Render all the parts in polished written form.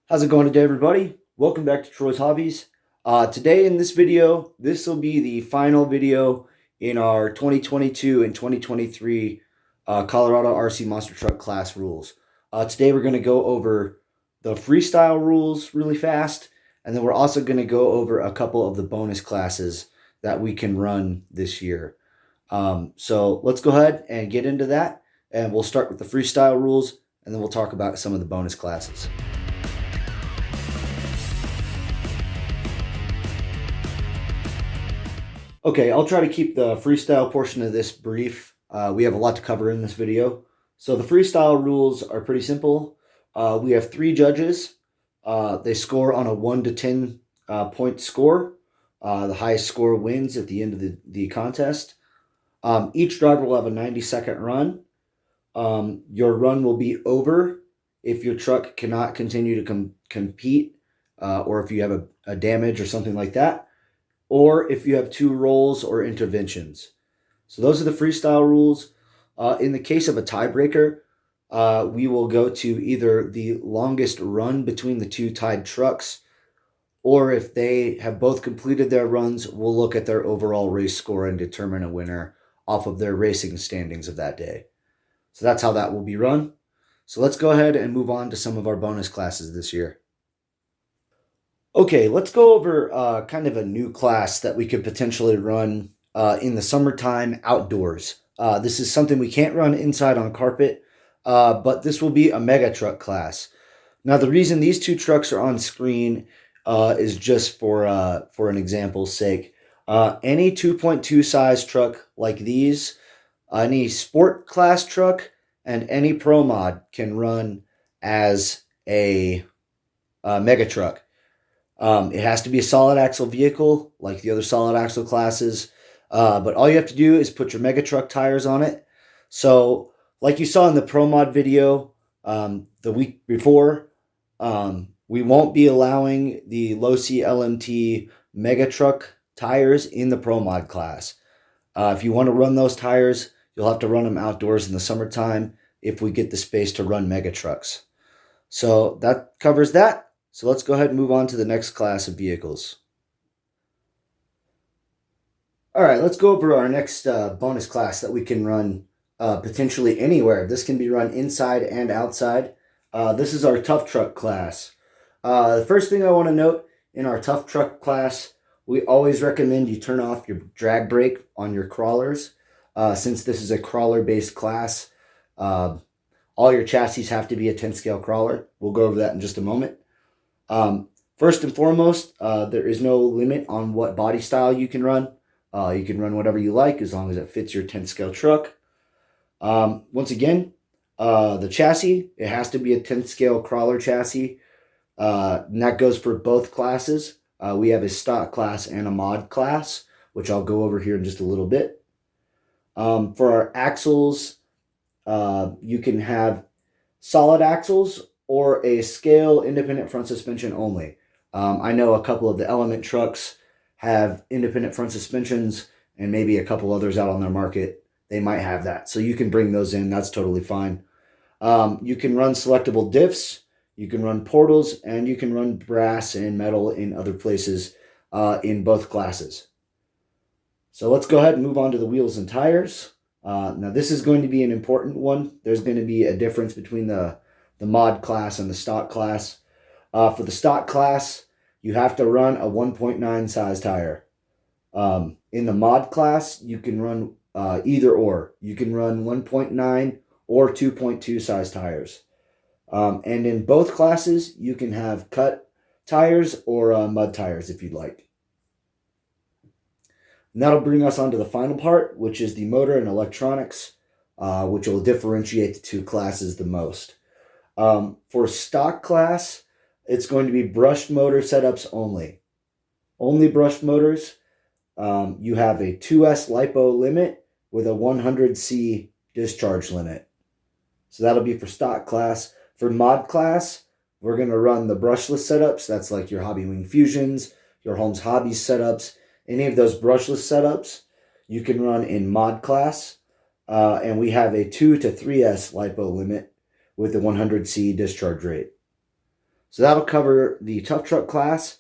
How's it going today, everybody? Welcome back to Troy's Hobbies. Today in this video, this will be the final video in our 2022 and 2023 Colorado RC Monster Truck class rules. Today we're going to go over the freestyle rules really fast, and then we're also going to go over a couple of the bonus classes that we can run this year. So let's go ahead and get into that, and we'll start with the freestyle rules, and then we'll talk about some of the bonus classes. Okay, I'll try to keep the freestyle portion of this brief. We have a lot to cover in this video. So the freestyle rules are pretty simple. We have 3 judges. They score on a 1 to 10 point score. The highest score wins at the end of the contest. Each driver will have a 90-second run. Your run will be over if your truck cannot continue to compete or if you have a damage or something like that, or if you have 2 rolls or interventions. So those are the freestyle rules. In the case of a tiebreaker, we will go to either the longest run between the 2 tied trucks, or if they have both completed their runs, we'll look at their overall race score and determine a winner off of their racing standings of that day. So that's how that will be run. So let's go ahead and move on to some of our bonus classes this year. Okay, let's go over kind of a new class that we could potentially run in the summertime outdoors. This is something we can't run inside on carpet, but this will be a mega truck class. Now, the reason these 2 trucks are on screen is just for an example's sake. Any 2.2 size truck like these, any sport class truck, and any pro mod can run as a mega truck. It has to be a solid axle vehicle like the other solid axle classes, but all you have to do is put your mega truck tires on it. So like you saw in the Pro Mod video the week before, we won't be allowing the low C LMT mega truck tires in the Pro Mod class. If you want to run those tires, you'll have to run them outdoors in the summertime if we get the space to run mega trucks. So that covers that. So let's go ahead and move on to the next class of vehicles. All right, let's go over our next bonus class that we can run potentially anywhere. This can be run inside and outside. This is our tough truck class. The first thing I want to note in our tough truck class, we always recommend you turn off your drag brake on your crawlers. Since this is a crawler-based class, all your chassis have to be a 10-scale crawler. We'll go over that in just a moment. First and foremost, there is no limit on what body style you can run. You can run whatever you like as long as it fits your 10-scale truck. Once again, the chassis, it has to be a 10-scale crawler chassis. And that goes for both classes. We have a stock class and a mod class, which I'll go over here in just a little bit. For our axles, you can have solid axles or a scale independent front suspension only. I know a couple of the Element trucks have independent front suspensions, and maybe a couple others out on their market, they might have that. So you can bring those in, that's totally fine. You can run selectable diffs, you can run portals, and you can run brass and metal in other places in both classes. So let's go ahead and move on to the wheels and tires. Now this is going to be an important one. There's going to be a difference between the mod class and the stock class. For the stock class, you have to run a 1.9 size tire. In the mod class, you can run either or. You can run 1.9 or 2.2 size tires. And in both classes, you can have cut tires or mud tires if you'd like. And that'll bring us on to the final part, which is the motor and electronics, which will differentiate the 2 classes the most. For stock class, it's going to be brushed motor setups only. Only brushed motors. You have a 2S LiPo limit with a 100C discharge limit. So that'll be for stock class. For mod class, we're going to run the brushless setups. That's like your Hobby Wing Fusions, your Holmes Hobbies setups. Any of those brushless setups you can run in mod class. And we have a 2 to 3S LiPo limit with the 100C discharge rate. So that'll cover the tough truck class.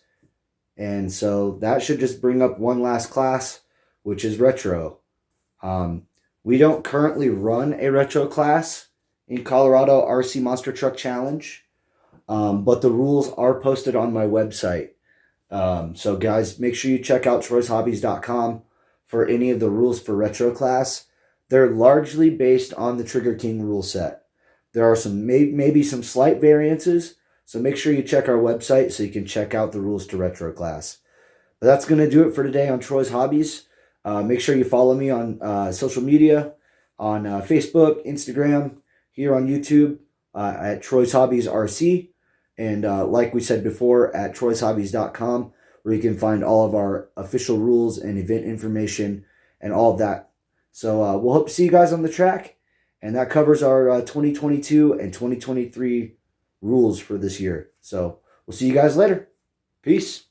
And so that should just bring up one last class, which is retro. We don't currently run a retro class in Colorado RC Monster Truck Challenge, but the rules are posted on my website. So guys, make sure you check out troyshobbies.com for any of the rules for retro class. They're largely based on the Trigger King rule set. There are some maybe some slight variances, so make sure you check our website so you can check out the rules to retro class. But that's going to do it for today on Troy's Hobbies. Make sure you follow me on social media, on Facebook, Instagram, here on YouTube at Troy's Hobbies RC. And like we said before, at troyshobbies.com, where you can find all of our official rules and event information and all of that. So we'll hope to see you guys on the track. And that covers our 2022 and 2023 rules for this year. So we'll see you guys later. Peace.